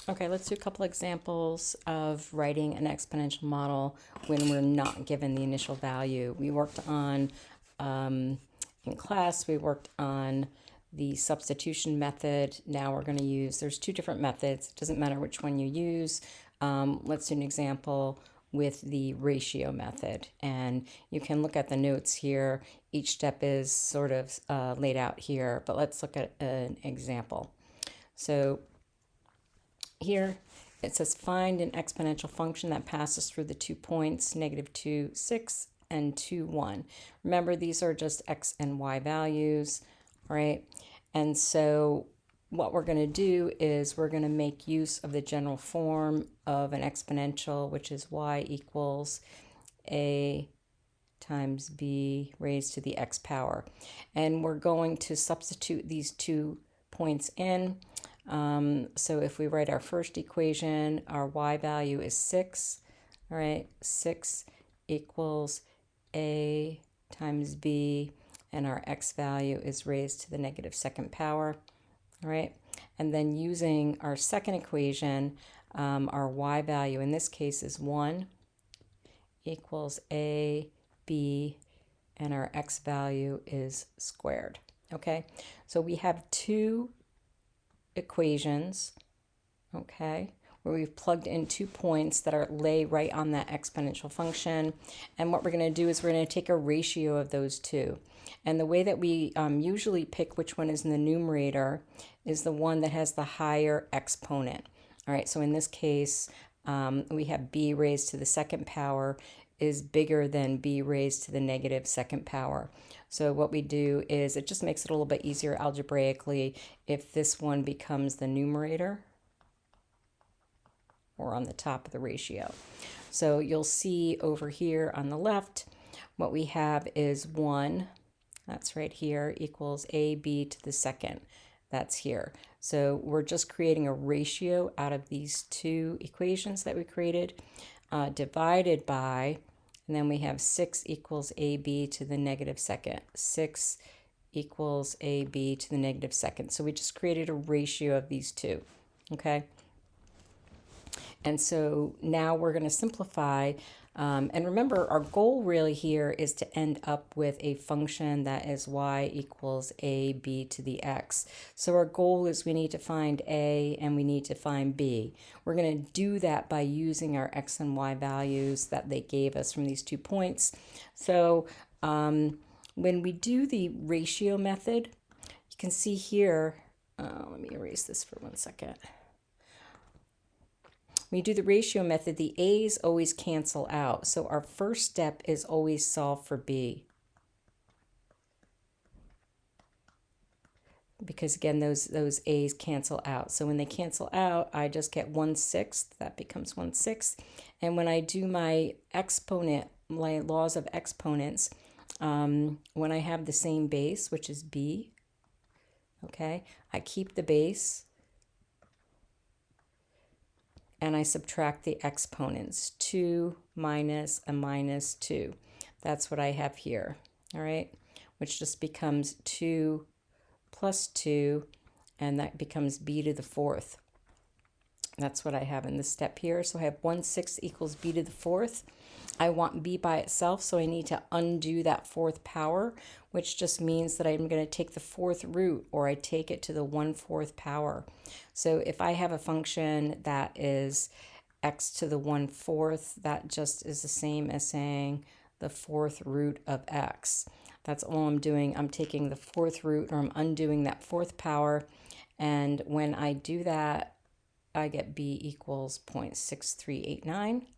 Okay, let's do a couple examples of writing an exponential model when we're not given the initial value. We worked on, in class, we worked on the substitution method. Now we're going to use, there's two different methods. It doesn't matter which one you use. Let's do an example with the ratio method. And you can look at the notes here. Each step is sort of laid out here, but let's look at an example. So here it says find an exponential function that passes through the 2 points, -2, 6, and 2, 1. Remember, these are just x and y values, right? And so what we're going to do is we're going to make use of the general form of an exponential, which is y equals a times b raised to the x power. And we're going to substitute these 2 points in. So if we write our first equation, our y value is 6, all right? 6 equals a times b, and our x value is raised to the -2nd power, all right? And then using our second equation, our y value in this case is 1 equals a, b, and our x value is squared, okay? So we have two equations, okay, where we've plugged in 2 points that lay right on that exponential function. And what we're going to do is we're going to take a ratio of those two. And the way that we usually pick which one is in the numerator is the one that has the higher exponent. All right, so in this case, we have b raised to the 2nd power is bigger than b raised to the -2nd power. So what we do is it just makes it a little bit easier algebraically if this one becomes the numerator or on the top of the ratio. So you'll see over here on the left, what we have is 1, that's right here, equals ab to the 2nd. That's here. So we're just creating a ratio out of these two equations that we created, divided by, and then we have 6 equals ab to the -2nd. 6 equals ab to the -2nd. So we just created a ratio of these two, okay? And so now we're going to simplify. And remember, our goal really here is to end up with a function that is y equals ab to the x. So our goal is we need to find a and we need to find b. We're going to do that by using our x and y values that they gave us from these 2 points. So when we do the ratio method, you can see here, let me erase this for 1 second. When you do the ratio method, the a's always cancel out. So our first step is always solve for b. Because again, those a's cancel out. So when they cancel out, I just get 1/6. That becomes 1/6. And when I do my exponent, my laws of exponents, when I have the same base, which is b, okay, I keep the base and I subtract the exponents, 2 minus a -2. That's what I have here, all right, which just becomes 2 plus 2, and that becomes b to the 4th. That's what I have in this step here. So I have 1/6 equals b to the 4th. I want b by itself, so I need to undo that 4th power, which just means that I'm going to take the 4th root, or I take it to the 1/4 power. So if I have a function that is x to the 1/4, that just is the same as saying the 4th root of x. That's all I'm doing. I'm taking the 4th root, or I'm undoing that 4th power. And when I do that, I get b equals 0.6389.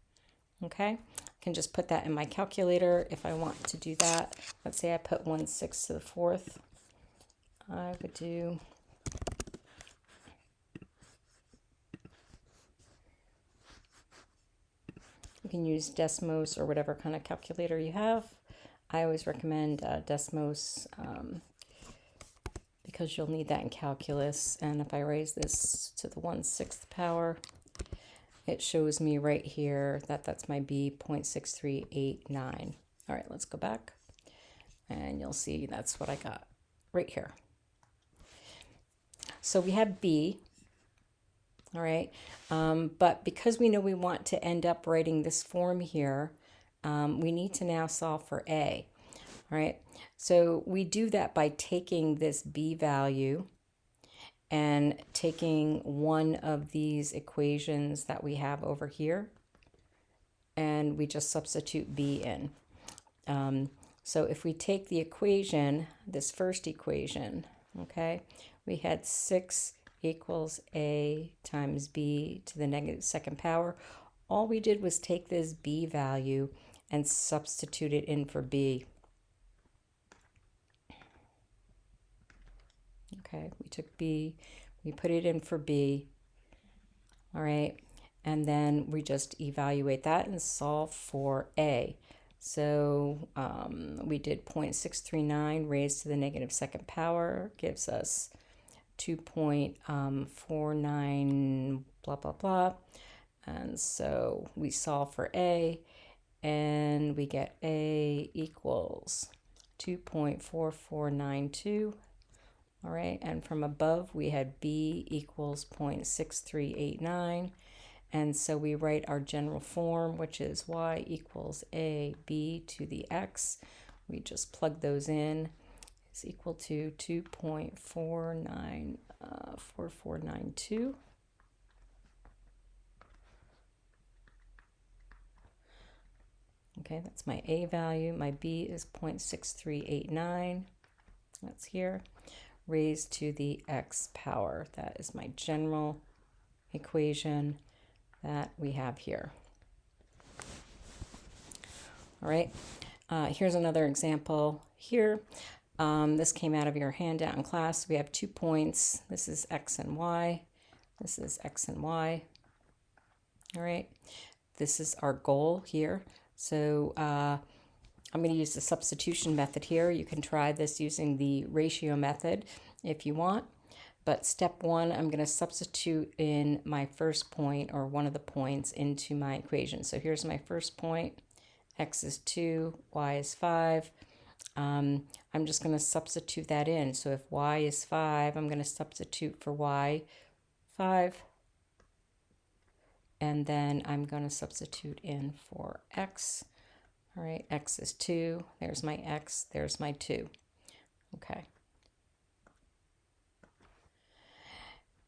Okay, I can just put that in my calculator if I want to do that. Let's say I put 1/6 to the 4th. I would do you can use Desmos or whatever kind of calculator you have. I always recommend Desmos because you'll need that in calculus. And if I raise this to the 1/6 power, it shows me right here that that's my b, 0.6389. All right, let's go back. And you'll see that's what I got right here. So we have b, all right? But because we know we want to end up writing this form here, we need to now solve for a, all right? So we do that by taking this b value and taking one of these equations that we have over here, and we just substitute b in. So if we take the equation, this first equation, okay, we had 6 equals a times b to the negative second power. All we did was take this b value and substitute it in for b. Okay, we took b, we put it in for b, all right, and then we just evaluate that and solve for a. So we did 0.639 raised to the negative second power gives us 2.49 blah, blah, blah. And so we solve for a, and we get a equals 2.4492. All right, and from above we had b equals 0.6389. And so we write our general form, which is y equals a b to the x. We just plug those in. It's equal to 2.4492. Okay, that's my a value. My b is 0.6389. That's here. Raised to the x power. That is my general equation that we have here. All right, here's another example here. This came out of your handout in class. We have 2 points. This is x and y. This is x and y. All right, this is our goal here. So I'm going to use the substitution method here. You can try this using the ratio method if you want. But step 1, I'm going to substitute in my first point or one of the points into my equation. So here's my first point. X is 2, y is 5. I'm just going to substitute that in. So if y is 5, I'm going to substitute for y 5. And then I'm going to substitute in for x. All right, x is 2. There's my x. There's my 2. Okay.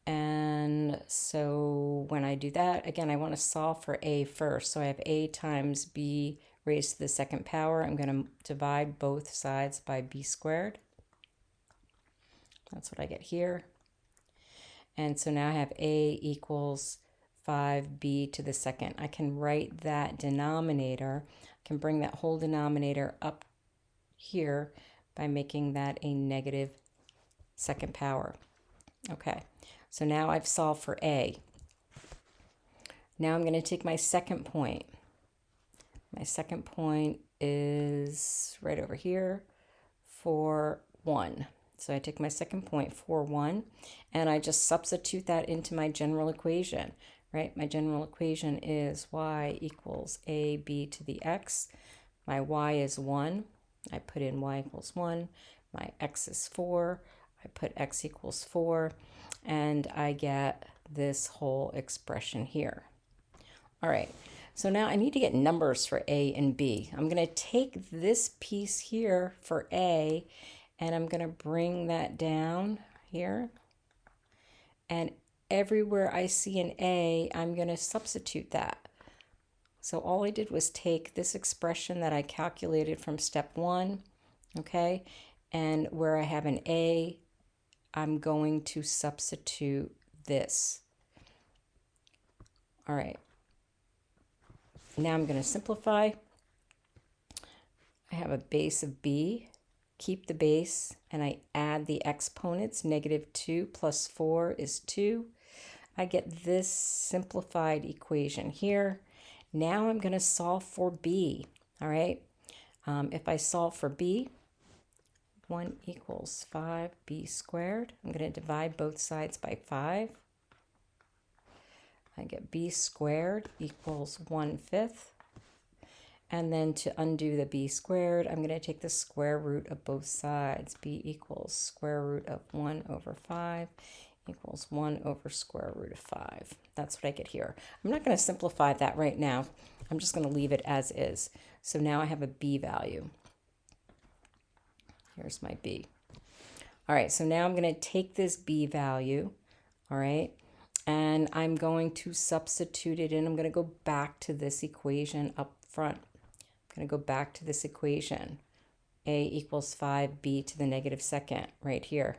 And so when I do that, again, I want to solve for a first. So I have a times b raised to the second power. I'm going to divide both sides by b squared. That's what I get here. And so now I have a equals 5b to the second. I can write that denominator, I can bring that whole denominator up here by making that a negative second power. Okay. So now I've solved for a. Now I'm going to take my second point. My second point is right over here for 1. So I take my second point for 1, and I just substitute that into my general equation, right? My general equation is y equals ab to the x. My y is 1. I put in y equals 1. My x is 4. I put x equals 4. And I get this whole expression here. All right, so now I need to get numbers for a and b. I'm going to take this piece here for a, and I'm going to bring that down here. And everywhere I see an a, I'm going to substitute that. So all I did was take this expression that I calculated from step 1, okay, and where I have an a, I'm going to substitute this. All right. Now I'm going to simplify. I have a base of b, keep the base, and I add the exponents. Negative 2 plus 4 is 2. I get this simplified equation here. Now I'm going to solve for b. All right. If I solve for b, 1 equals 5b squared. I'm going to divide both sides by 5. I get b squared equals 1/5. And then to undo the b squared, I'm going to take the square root of both sides. B equals square root of 1/5 equals 1 over square root of 5. That's what I get here. I'm not going to simplify that right now. I'm just going to leave it as is. So now I have a b value. Here's my b. All right, so now I'm going to take this b value, all right, and I'm going to substitute it in. I'm going to go back to this equation up front. I'm going to go back to this equation. A equals 5b to the negative second right here.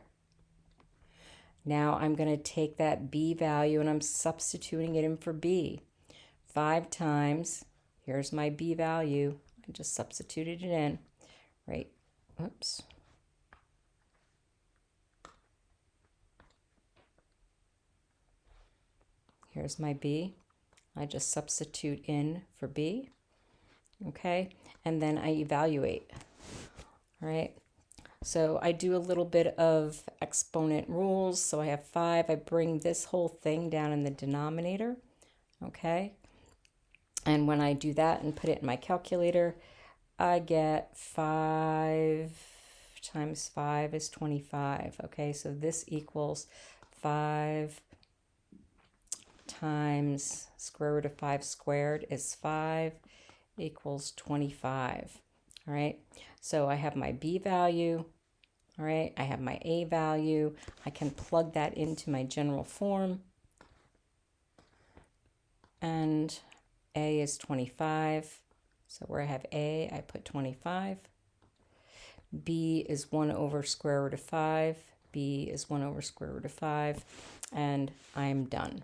Now I'm going to take that b value and I'm substituting it in for b. 5 times, here's my b value. I just substituted it in, right? Oops. Here's my b. I just substitute in for b, okay? And then I evaluate, all right? So I do a little bit of exponent rules. So I have 5. I bring this whole thing down in the denominator, okay? And when I do that and put it in my calculator, I get 5 times 5 is 25, okay? So this equals 5 times square root of 5 squared is 5 equals 25, all right? So I have my b value, all right? I have my a value. I can plug that into my general form. And a is 25. So where I have a, I put 25. B is 1 over square root of 5. B is 1 over square root of 5. And I'm done.